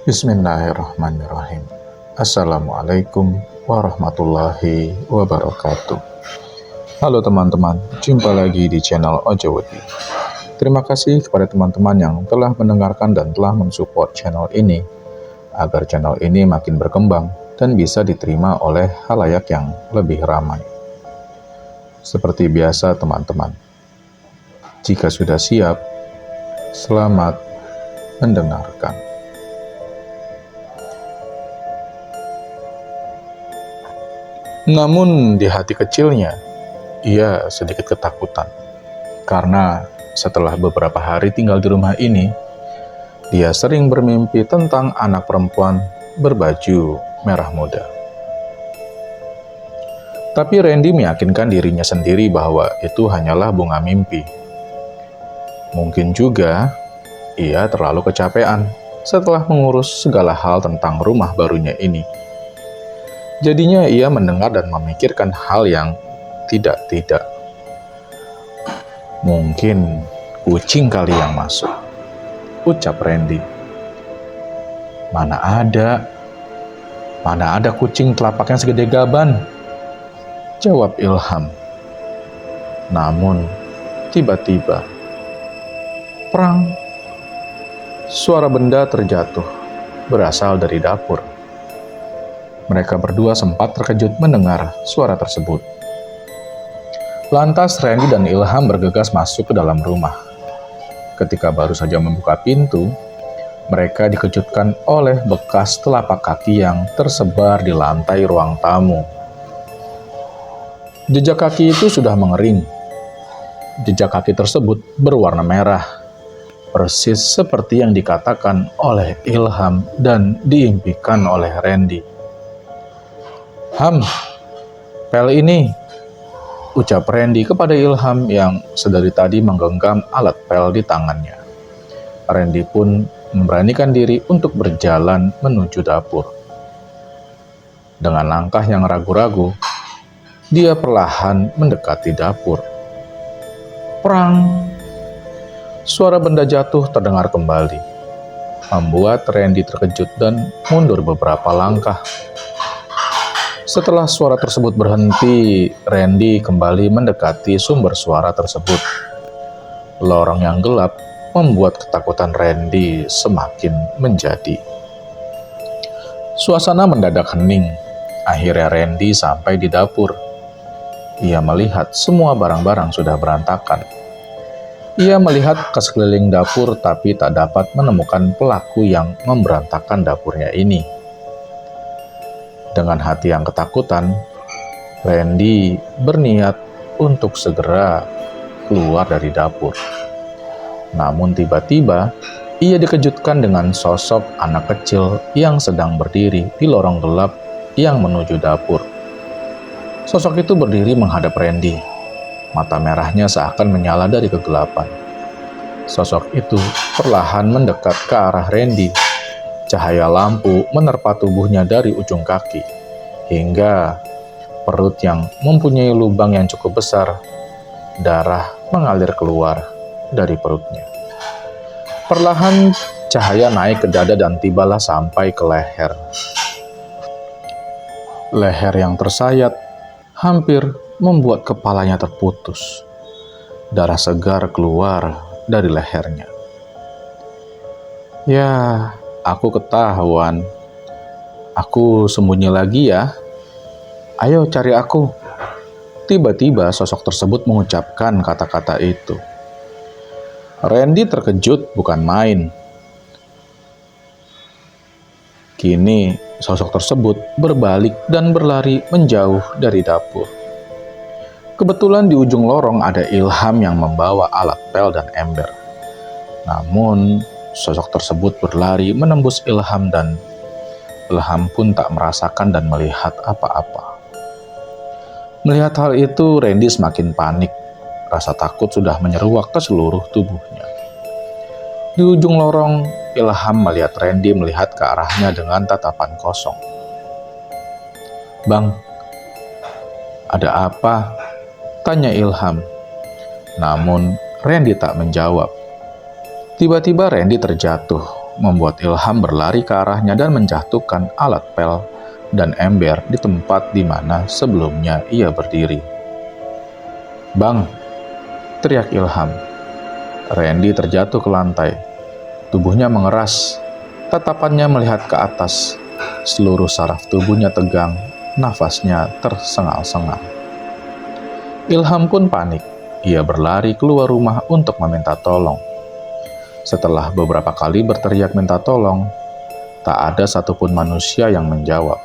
Bismillahirrahmanirrahim. Assalamualaikum warahmatullahi wabarakatuh. Halo teman-teman, jumpa lagi di channel Ojowedi. Terima kasih kepada teman-teman yang telah mendengarkan dan telah mensupport channel ini, agar channel ini makin berkembang dan bisa diterima oleh khalayak yang lebih ramai. Seperti biasa teman-teman, jika sudah siap, selamat mendengarkan. Namun di hati kecilnya, ia sedikit ketakutan. Karena setelah beberapa hari tinggal di rumah ini, dia sering bermimpi tentang anak perempuan berbaju merah muda. Tapi Randy meyakinkan dirinya sendiri bahwa itu hanyalah bunga mimpi. Mungkin juga ia terlalu kecapean setelah mengurus segala hal tentang rumah barunya ini. Jadinya ia mendengar dan memikirkan hal yang tidak-tidak. Mungkin kucing kali yang masuk, ucap Randy. Mana ada kucing telapaknya segede gaban, jawab Ilham. Namun, tiba-tiba, perang. Suara benda terjatuh, berasal dari dapur. Mereka berdua sempat terkejut mendengar suara tersebut. Lantas Randy dan Ilham bergegas masuk ke dalam rumah. Ketika baru saja membuka pintu, mereka dikejutkan oleh bekas telapak kaki yang tersebar di lantai ruang tamu. Jejak kaki itu sudah mengering. Jejak kaki tersebut berwarna merah, persis seperti yang dikatakan oleh Ilham dan diimpikan oleh Randy. Ham, pel ini, ucap Randy kepada Ilham yang sedari tadi menggenggam alat pel di tangannya. Randy pun memberanikan diri untuk berjalan menuju dapur. Dengan langkah yang ragu-ragu, dia perlahan mendekati dapur. Perang! Suara benda jatuh terdengar kembali, membuat Randy terkejut dan mundur beberapa langkah. Setelah suara tersebut berhenti, Randy kembali mendekati sumber suara tersebut. Lorong yang gelap membuat ketakutan Randy semakin menjadi. Suasana mendadak hening. Akhirnya Randy sampai di dapur. Ia melihat semua barang-barang sudah berantakan. Ia melihat ke sekeliling dapur tapi tak dapat menemukan pelaku yang memberantakan dapurnya ini. Dengan hati yang ketakutan, Randy berniat untuk segera keluar dari dapur. Namun tiba-tiba, ia dikejutkan dengan sosok anak kecil yang sedang berdiri di lorong gelap yang menuju dapur. Sosok itu berdiri menghadap Randy. Mata merahnya seakan menyala dari kegelapan. Sosok itu perlahan mendekat ke arah Randy. Cahaya lampu menerpa tubuhnya dari ujung kaki, hingga perut yang mempunyai lubang yang cukup besar. Darah mengalir keluar dari perutnya. Perlahan cahaya naik ke dada dan tibalah sampai ke leher. Leher yang tersayat hampir membuat kepalanya terputus. Darah segar keluar dari lehernya. Ya, aku ketahuan. Aku sembunyi lagi ya. Ayo cari aku. Tiba-tiba sosok tersebut mengucapkan kata-kata itu. Randy terkejut bukan main. Kini sosok tersebut berbalik dan berlari menjauh dari dapur. Kebetulan di ujung lorong ada Ilham yang membawa alat pel dan ember. Namun sosok tersebut berlari menembus Ilham dan Ilham pun tak merasakan dan melihat apa-apa. Melihat hal itu, Randy semakin panik. Rasa takut sudah menyeruak ke seluruh tubuhnya. Di ujung lorong, Ilham melihat Randy melihat ke arahnya dengan tatapan kosong. Bang, ada apa? Tanya Ilham. Namun, Randy tak menjawab. Tiba-tiba Randy terjatuh membuat Ilham berlari ke arahnya dan menjatuhkan alat pel dan ember di tempat di mana sebelumnya ia berdiri. "Bang!" teriak Ilham. Randy terjatuh ke lantai. Tubuhnya mengeras, tatapannya melihat ke atas. Seluruh saraf tubuhnya tegang, nafasnya tersengal-sengal. Ilham pun panik. Ia berlari keluar rumah untuk meminta tolong. Setelah beberapa kali berteriak minta tolong, tak ada satupun manusia yang menjawab.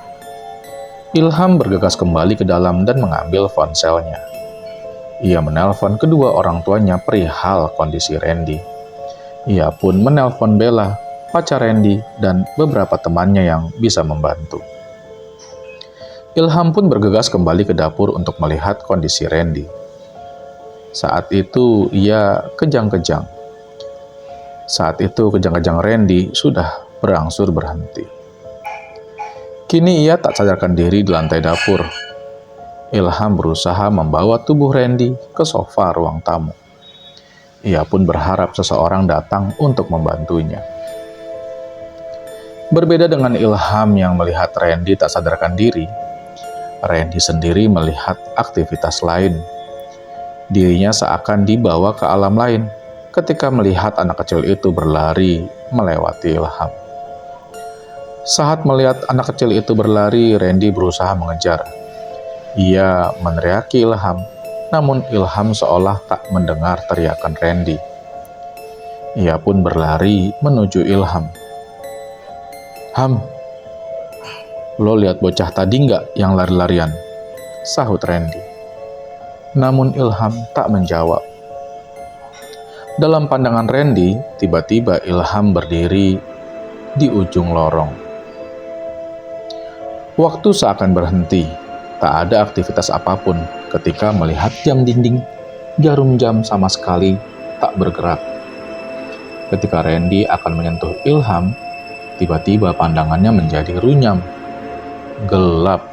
Ilham bergegas kembali ke dalam dan mengambil ponselnya. Ia menelpon kedua orang tuanya perihal kondisi Randy. Ia pun menelpon Bella, pacar Randy, dan beberapa temannya yang bisa membantu. Ilham pun bergegas kembali ke dapur untuk melihat kondisi Randy. Saat itu ia kejang-kejang. Saat itu kejang-kejang Randy sudah berangsur berhenti. Kini ia tak sadarkan diri di lantai dapur. Ilham berusaha membawa tubuh Randy ke sofa ruang tamu. Ia pun berharap seseorang datang untuk membantunya. Berbeda dengan Ilham yang melihat Randy tak sadarkan diri, Randy sendiri melihat aktivitas lain. Dirinya seakan dibawa ke alam lain ketika melihat anak kecil itu berlari melewati Ilham. Saat melihat anak kecil itu berlari, Randy berusaha mengejar. Ia meneriaki Ilham, namun Ilham seolah tak mendengar teriakan Randy. Ia pun berlari menuju Ilham. "Ham, lo lihat bocah tadi nggak yang lari-larian?" sahut Randy. Namun Ilham tak menjawab. Dalam pandangan Randy, tiba-tiba Ilham berdiri di ujung lorong. Waktu seakan berhenti, tak ada aktivitas apapun ketika melihat jam dinding. Jarum jam sama sekali tak bergerak. Ketika Randy akan menyentuh Ilham, tiba-tiba pandangannya menjadi runyam, gelap.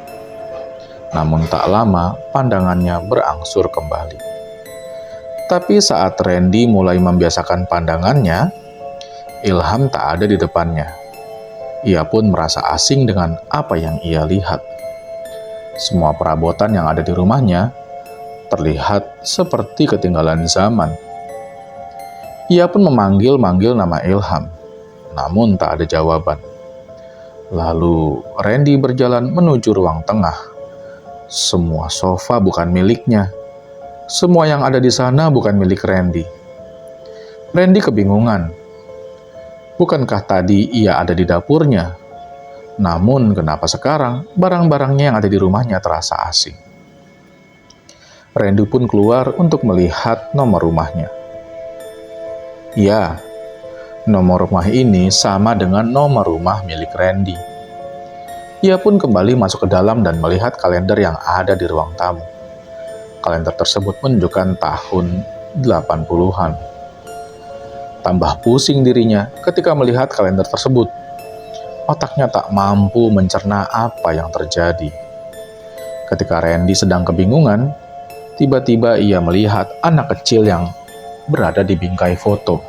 Namun tak lama, pandangannya berangsur kembali. Tapi saat Randy mulai membiasakan pandangannya, Ilham tak ada di depannya. Ia pun merasa asing dengan apa yang ia lihat. Semua perabotan yang ada di rumahnya terlihat seperti ketinggalan zaman. Ia pun memanggil-manggil nama Ilham, namun tak ada jawaban. Lalu Randy berjalan menuju ruang tengah. Semua sofa bukan miliknya. Semua yang ada di sana bukan milik Randy. Randy kebingungan. Bukankah tadi ia ada di dapurnya? Namun kenapa sekarang barang-barangnya yang ada di rumahnya terasa asing? Randy pun keluar untuk melihat nomor rumahnya. Ya, nomor rumah ini sama dengan nomor rumah milik Randy. Ia pun kembali masuk ke dalam dan melihat kalender yang ada di ruang tamu. Kalender tersebut menunjukkan tahun 80-an. Tambah pusing dirinya ketika melihat kalender tersebut. Otaknya tak mampu mencerna apa yang terjadi. Ketika Randy sedang kebingungan, tiba-tiba ia melihat anak kecil yang berada di bingkai foto.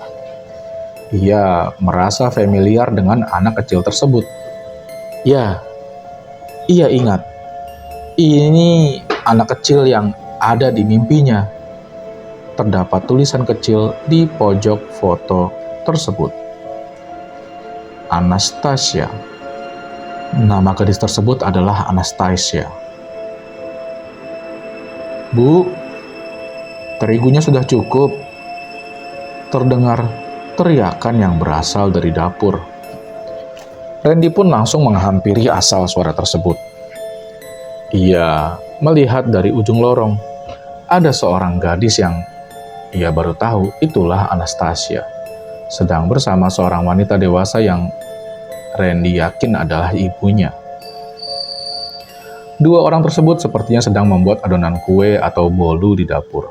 Ia merasa familiar dengan anak kecil tersebut. Ya, ia ingat. Ini anak kecil yang ada di mimpinya. Terdapat tulisan kecil di pojok foto tersebut. Anastasia. Nama gadis tersebut adalah Anastasia. "Bu, terigunya sudah cukup." Terdengar teriakan yang berasal dari dapur. Randy pun langsung menghampiri asal suara tersebut. Ia melihat dari ujung lorong, ada seorang gadis yang ia baru tahu itulah Anastasia, sedang bersama seorang wanita dewasa yang Randy yakin adalah ibunya. Dua orang tersebut sepertinya sedang membuat adonan kue atau bolu di dapur.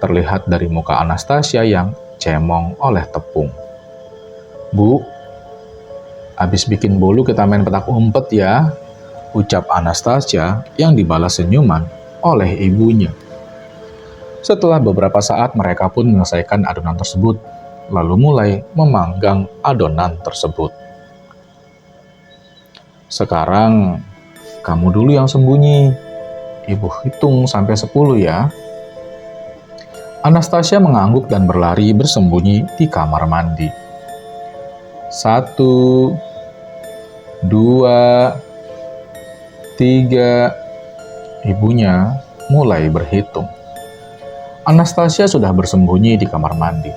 Terlihat dari muka Anastasia yang cemong oleh tepung. "Bu, habis bikin bolu kita main petak umpet ya," ucap Anastasia yang dibalas senyuman oleh ibunya. Setelah beberapa saat mereka pun menyelesaikan adonan tersebut. lalu mulai memanggang adonan tersebut. Sekarang, kamu dulu yang sembunyi. Ibu hitung sampai 10 ya. Anastasia mengangguk dan berlari bersembunyi di kamar mandi. 1, 2, 3. Ibunya mulai berhitung. Anastasia sudah bersembunyi di kamar mandi.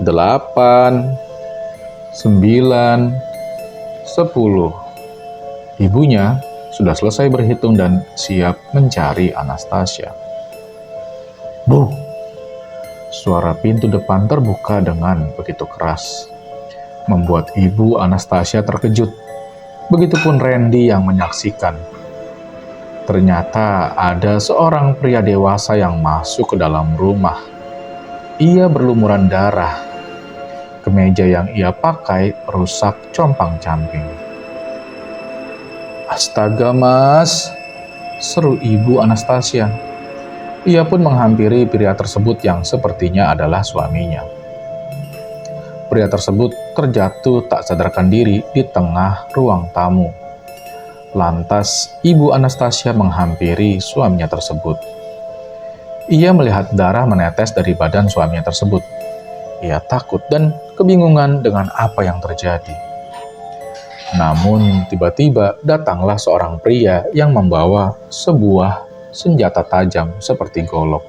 8, 9, 10. Ibunya sudah selesai berhitung dan siap mencari Anastasia. Bu! Suara pintu depan terbuka dengan begitu keras, membuat ibu Anastasia terkejut. Begitupun Randy yang menyaksikan. Ternyata ada seorang pria dewasa yang masuk ke dalam rumah. Ia berlumuran darah. Kemeja yang ia pakai rusak compang-camping. Astaga, Mas, seru ibu Anastasia. Ia pun menghampiri pria tersebut yang sepertinya adalah suaminya. Pria tersebut terjatuh tak sadarkan diri di tengah ruang tamu. Lantas, ibu Anastasia menghampiri suaminya tersebut. Ia melihat darah menetes dari badan suaminya tersebut. Ia takut dan kebingungan dengan apa yang terjadi. Namun, tiba-tiba datanglah seorang pria yang membawa sebuah senjata tajam seperti golok.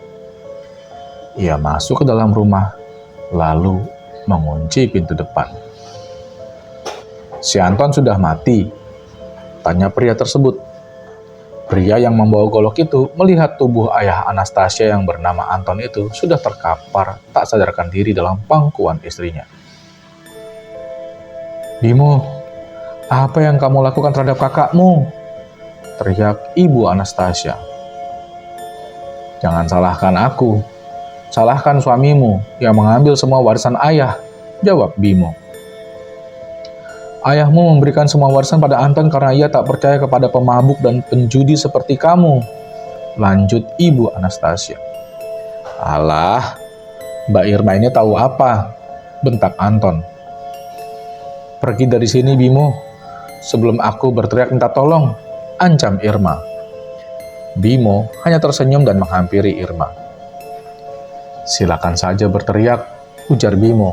Ia masuk ke dalam rumah, lalu mengunci pintu depan. Si Anton sudah mati, tanya pria tersebut. Pria yang membawa golok itu melihat tubuh ayah Anastasia yang bernama Anton itu sudah terkapar tak sadarkan diri dalam pangkuan istrinya. Bimo, apa yang kamu lakukan terhadap kakakmu? Teriak ibu Anastasia. Jangan salahkan aku, salahkan suamimu yang mengambil semua warisan ayah, jawab Bimo. Ayahmu memberikan semua warisan pada Anton karena ia tak percaya kepada pemabuk dan penjudi seperti kamu, lanjut ibu Anastasia. Alah, Mbak Irma ini tahu apa? Bentak Anton. Pergi dari sini, Bimo, sebelum aku berteriak minta tolong, ancam Irma. Bimo hanya tersenyum dan menghampiri Irma. Silakan saja berteriak, ujar Bimo.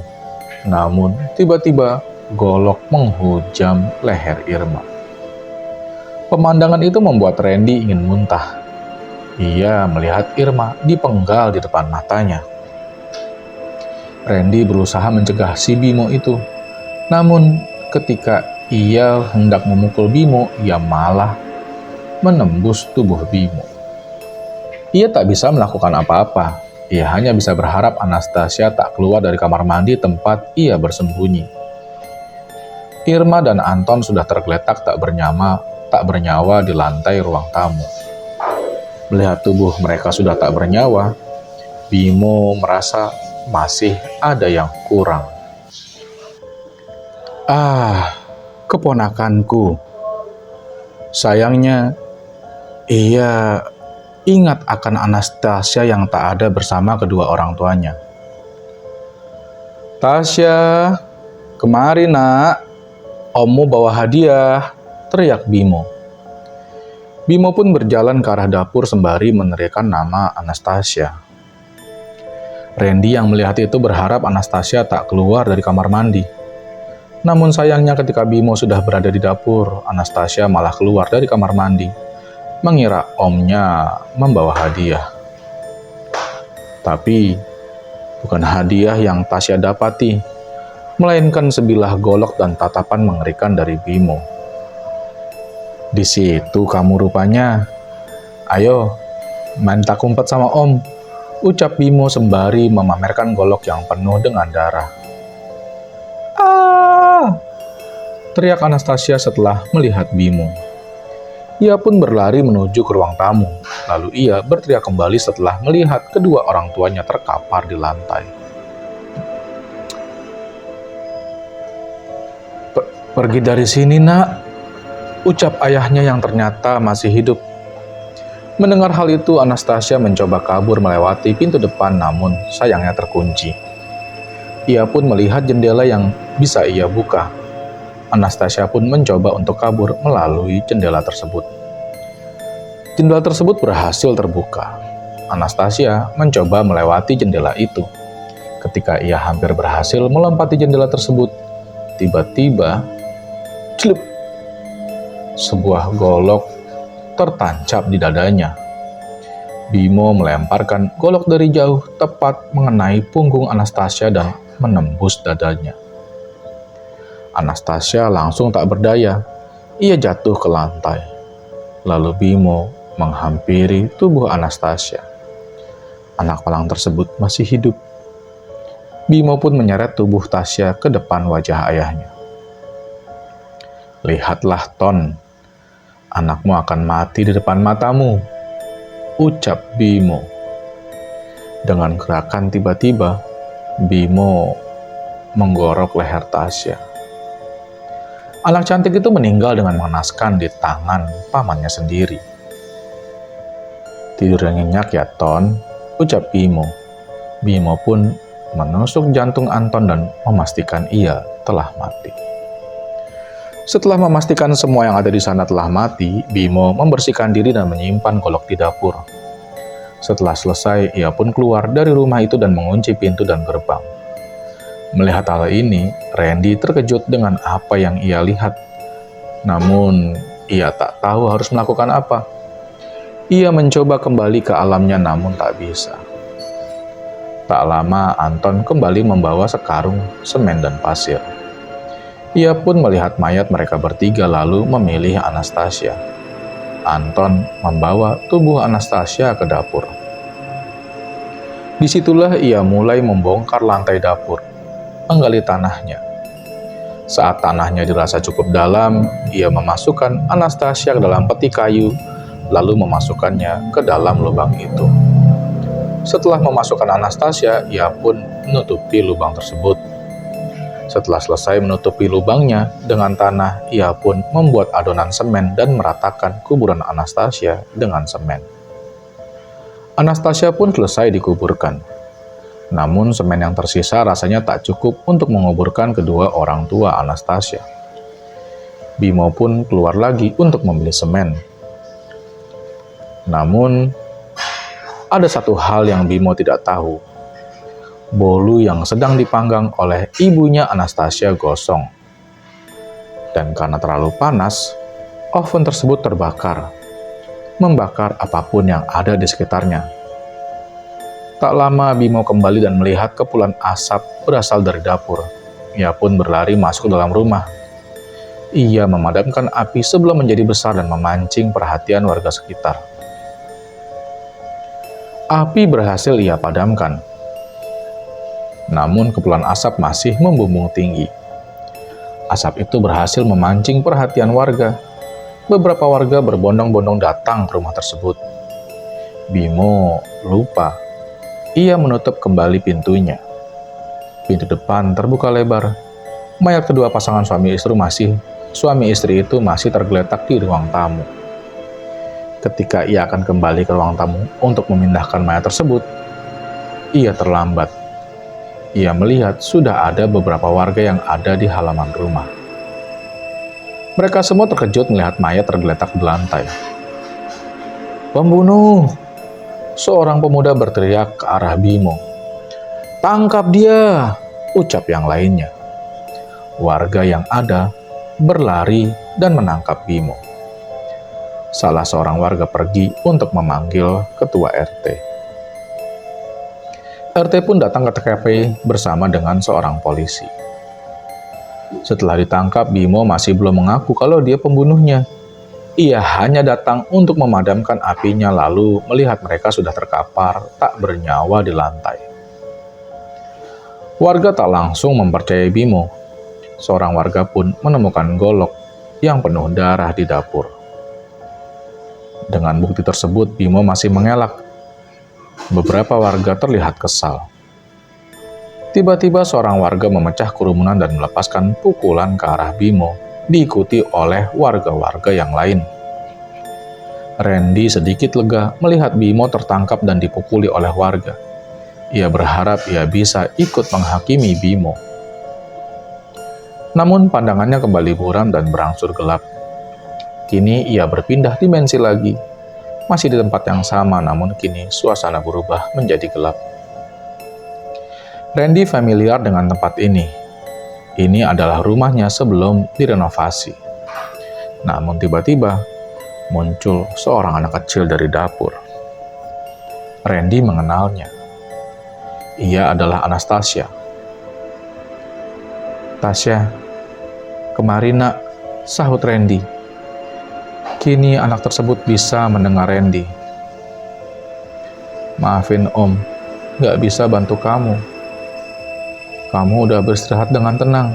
Namun, tiba-tiba golok menghujam leher Irma. Pemandangan itu membuat Randy ingin muntah. Ia melihat Irma dipenggal di depan matanya. Randy berusaha mencegah si Bimo itu. Namun, ketika ia hendak memukul Bimo, ia malah menembus tubuh Bimo. Ia tak bisa melakukan apa-apa. Ia hanya bisa berharap Anastasia tak keluar dari kamar mandi tempat ia bersembunyi. Irma dan Anton sudah tergeletak tak bernyawa di lantai ruang tamu. Melihat tubuh mereka sudah tak bernyawa, Bimo merasa masih ada yang kurang. Keponakanku. Sayangnya, ia ingat akan Anastasia yang tak ada bersama kedua orang tuanya. Tasya, kemari nak. Ommu bawa hadiah, teriak Bimo. Bimo pun berjalan ke arah dapur sembari meneriakkan nama Anastasia. Randy yang melihat itu berharap Anastasia tak keluar dari kamar mandi. Namun sayangnya ketika Bimo sudah berada di dapur, Anastasia malah keluar dari kamar mandi, mengira omnya membawa hadiah. Tapi, bukan hadiah yang Tasya dapati, melainkan sebilah golok dan tatapan mengerikan dari Bimo. Di situ kamu rupanya. Ayo, main tak umpet sama om, ucap Bimo sembari memamerkan golok yang penuh dengan darah. Teriak Anastasia setelah melihat Bimo. Ia pun berlari menuju ke ruang tamu, lalu ia berteriak kembali setelah melihat kedua orang tuanya terkapar di lantai. Pergi dari sini, nak, ucap ayahnya yang ternyata masih hidup. Mendengar hal itu, Anastasia mencoba kabur melewati pintu depan, namun sayangnya terkunci. Ia pun melihat jendela yang bisa ia buka. Anastasia pun mencoba untuk kabur melalui jendela tersebut. Jendela tersebut berhasil terbuka. Anastasia mencoba melewati jendela itu. Ketika ia hampir berhasil melompati jendela tersebut, tiba-tiba, celup, sebuah golok tertancap di dadanya. Bimo melemparkan golok dari jauh tepat mengenai punggung Anastasia dan menembus dadanya. Anastasia langsung tak berdaya. Ia jatuh ke lantai. Lalu Bimo menghampiri tubuh Anastasia. Anak malang tersebut masih hidup. Bimo pun menyeret tubuh Tasya ke depan wajah ayahnya. "Lihatlah, Ton, anakmu akan mati di depan matamu," ucap Bimo. Dengan gerakan tiba-tiba, Bimo menggorok leher Tasya. Anak cantik itu meninggal dengan mengenaskan di tangan pamannya sendiri. "Tidur yang nyenyak ya, Ton," ucap Bimo. Bimo pun menusuk jantung Anton dan memastikan ia telah mati. Setelah memastikan semua yang ada di sana telah mati, Bimo membersihkan diri dan menyimpan golok di dapur. Setelah selesai, ia pun keluar dari rumah itu dan mengunci pintu dan gerbang. Melihat hal ini, Randy terkejut dengan apa yang ia lihat. Namun, ia tak tahu harus melakukan apa. Ia mencoba kembali ke alamnya namun tak bisa. Tak lama, Anton kembali membawa sekarung semen dan pasir. Ia pun melihat mayat mereka bertiga lalu memilih Anastasia. Anton membawa tubuh Anastasia ke dapur. Disitulah ia mulai membongkar lantai dapur, menggali tanahnya. Saat tanahnya dirasa cukup dalam, ia memasukkan Anastasia ke dalam peti kayu, lalu memasukkannya ke dalam lubang itu. Setelah memasukkan Anastasia, ia pun menutupi lubang tersebut. Setelah selesai menutupi lubangnya dengan tanah, ia pun membuat adonan semen dan meratakan kuburan Anastasia dengan semen. Anastasia pun selesai dikuburkan. Namun semen yang tersisa rasanya tak cukup untuk menguburkan kedua orang tua Anastasia. Bimo pun keluar lagi untuk membeli semen. Namun, ada satu hal yang Bimo tidak tahu. Bolu yang sedang dipanggang oleh ibunya Anastasia gosong. Dan karena terlalu panas, oven tersebut terbakar, membakar apapun yang ada di sekitarnya. Tak lama Bimo kembali dan melihat kepulan asap berasal dari dapur. Ia pun berlari masuk ke dalam rumah. Ia memadamkan api sebelum menjadi besar dan memancing perhatian warga sekitar. Api berhasil ia padamkan. Namun kepulan asap masih membumbung tinggi. Asap itu berhasil memancing perhatian warga. Beberapa warga berbondong-bondong datang ke rumah tersebut. Bimo lupa. Ia menutup kembali pintunya. Pintu depan terbuka lebar. Mayat kedua pasangan suami istri itu masih tergeletak di ruang tamu. Ketika ia akan kembali ke ruang tamu untuk memindahkan mayat tersebut, ia terlambat. Ia melihat sudah ada beberapa warga yang ada di halaman rumah. Mereka semua terkejut melihat mayat tergeletak di lantai. "Pembunuh!" Seorang pemuda berteriak ke arah Bimo. "Tangkap dia!" ucap yang lainnya. Warga yang ada berlari dan menangkap Bimo. Salah seorang warga pergi untuk memanggil ketua RT. RT pun datang ke TKP bersama dengan seorang polisi. Setelah ditangkap, Bimo masih belum mengaku kalau dia pembunuhnya. Ia hanya datang untuk memadamkan apinya lalu melihat mereka sudah terkapar tak bernyawa di lantai. Warga tak langsung mempercayai Bimo. Seorang warga pun menemukan golok yang penuh darah di dapur. Dengan bukti tersebut, Bimo masih mengelak. Beberapa warga terlihat kesal. Tiba-tiba seorang warga memecah kerumunan dan melepaskan pukulan ke arah Bimo, diikuti oleh warga-warga yang lain. Randy sedikit lega melihat Bimo tertangkap dan dipukuli oleh warga. Ia berharap ia bisa ikut menghakimi Bimo. Namun pandangannya kembali buram dan berangsur gelap. Kini ia berpindah dimensi lagi. Masih di tempat yang sama, namun kini suasana berubah menjadi gelap. Randy familiar dengan tempat ini. Ini adalah rumahnya sebelum direnovasi. Namun tiba-tiba muncul seorang anak kecil dari dapur. Randy mengenalnya. Ia adalah Anastasia. "Tasya, kemari nak," sahut Randy. Kini anak tersebut bisa mendengar Randy. "Maafin Om, gak bisa bantu kamu. Kamu udah beristirahat dengan tenang?"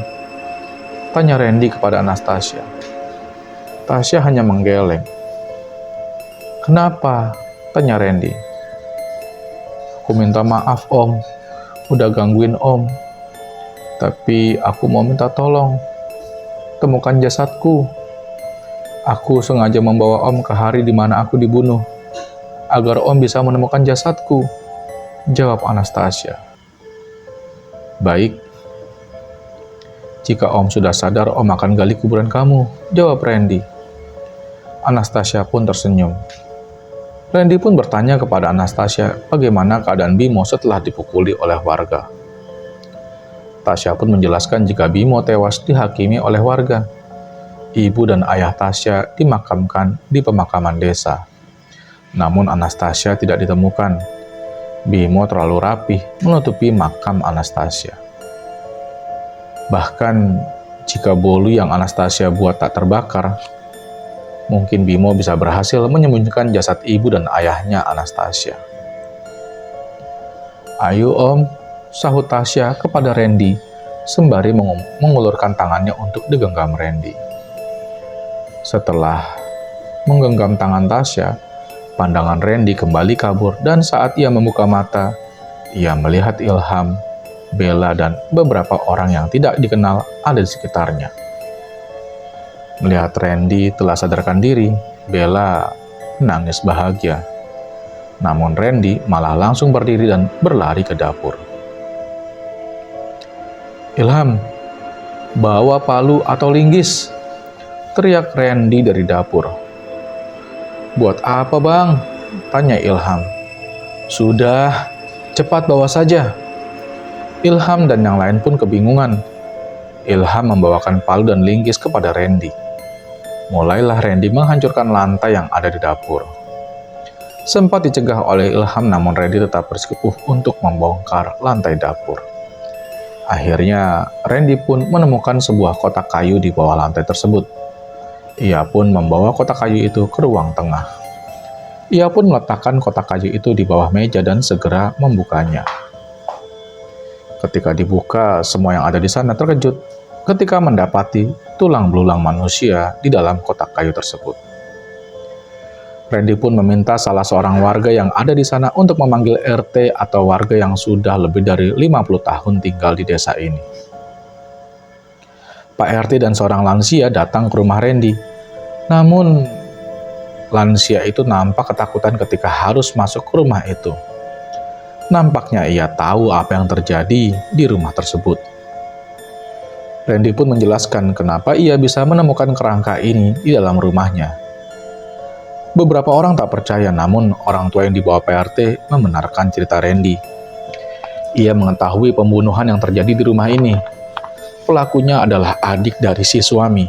tanya Randy kepada Anastasia. Tasya hanya menggeleng. "Kenapa?" tanya Randy. "Aku minta maaf Om, udah gangguin Om. Tapi aku mau minta tolong, temukan jasadku. Aku sengaja membawa Om ke hari di mana aku dibunuh, agar Om bisa menemukan jasadku," jawab Anastasia. "Baik. Jika Om sudah sadar, Om akan gali kuburan kamu," jawab Randy. Anastasia pun tersenyum. Randy pun bertanya kepada Anastasia bagaimana keadaan Bimo setelah dipukuli oleh warga. Tasya pun menjelaskan jika Bimo tewas dihakimi oleh warga. Ibu dan ayah Tasya dimakamkan di pemakaman desa. Namun Anastasia tidak ditemukan. Bimo terlalu rapih menutupi makam Anastasia. Bahkan jika bolu yang Anastasia buat tak terbakar, mungkin Bimo bisa berhasil menyembunyikan jasad ibu dan ayahnya Anastasia. "Ayo Om," sahut Tasya kepada Randy, sembari mengulurkan tangannya untuk digenggam Randy. Setelah menggenggam tangan Tasya, pandangan Randy kembali kabur dan saat ia membuka mata, ia melihat Ilham, Bella, dan beberapa orang yang tidak dikenal ada di sekitarnya. Melihat Randy telah sadarkan diri, Bella menangis bahagia. Namun Randy malah langsung berdiri dan berlari ke dapur. "Ilham, bawa palu atau linggis," teriak Randy dari dapur. "Buat apa Bang?" tanya Ilham. "Sudah, cepat bawa saja." Ilham dan yang lain pun kebingungan. Ilham membawakan palu dan linggis kepada Randy. Mulailah Randy menghancurkan lantai yang ada di dapur. Sempat dicegah oleh Ilham, namun Randy tetap bersikukuh untuk membongkar lantai dapur. Akhirnya, Randy pun menemukan sebuah kotak kayu di bawah lantai tersebut. Ia pun membawa kotak kayu itu ke ruang tengah. Ia pun meletakkan kotak kayu itu di bawah meja dan segera membukanya. Ketika dibuka, semua yang ada di sana terkejut ketika mendapati tulang belulang manusia di dalam kotak kayu tersebut. Randy pun meminta salah seorang warga yang ada di sana untuk memanggil RT atau warga yang sudah lebih dari 50 tahun tinggal di desa ini. Pak RT dan seorang lansia datang ke rumah Randy. Namun, lansia itu nampak ketakutan ketika harus masuk ke rumah itu. Nampaknya ia tahu apa yang terjadi di rumah tersebut. Randy pun menjelaskan kenapa ia bisa menemukan kerangka ini di dalam rumahnya. Beberapa orang tak percaya, namun orang tua yang dibawa PRT membenarkan cerita Randy. Ia mengetahui pembunuhan yang terjadi di rumah ini. Pelakunya adalah adik dari si suami.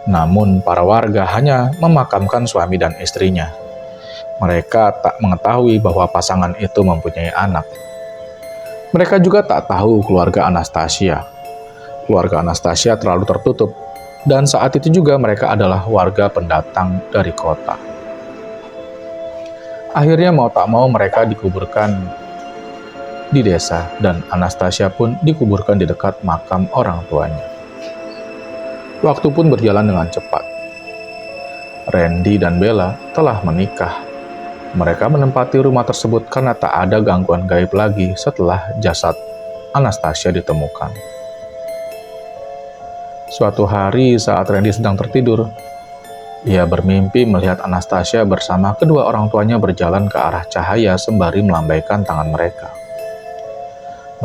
Namun para warga hanya memakamkan suami dan istrinya. Mereka tak mengetahui bahwa pasangan itu mempunyai anak. Mereka juga tak tahu keluarga Anastasia. Keluarga Anastasia terlalu tertutup, dan saat itu juga mereka adalah warga pendatang dari kota. Akhirnya mau tak mau mereka dikuburkan di desa, dan Anastasia pun dikuburkan di dekat makam orang tuanya. Waktu pun berjalan dengan cepat. Randy dan Bella telah menikah. Mereka menempati rumah tersebut karena tak ada gangguan gaib lagi setelah jasad Anastasia ditemukan. Suatu hari saat Randy sedang tertidur, Ia bermimpi melihat Anastasia bersama kedua orang tuanya berjalan ke arah cahaya sembari melambaikan tangan mereka.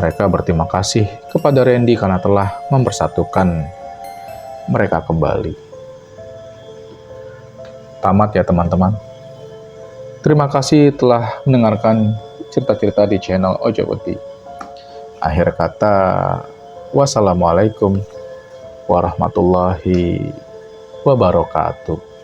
Mereka berterima kasih kepada Randy karena telah mempersatukan mereka kembali. Tamat ya teman-teman. Terima kasih telah mendengarkan cerita-cerita di channel Ojowedi. Akhir kata, wassalamualaikum warahmatullahi wabarakatuh.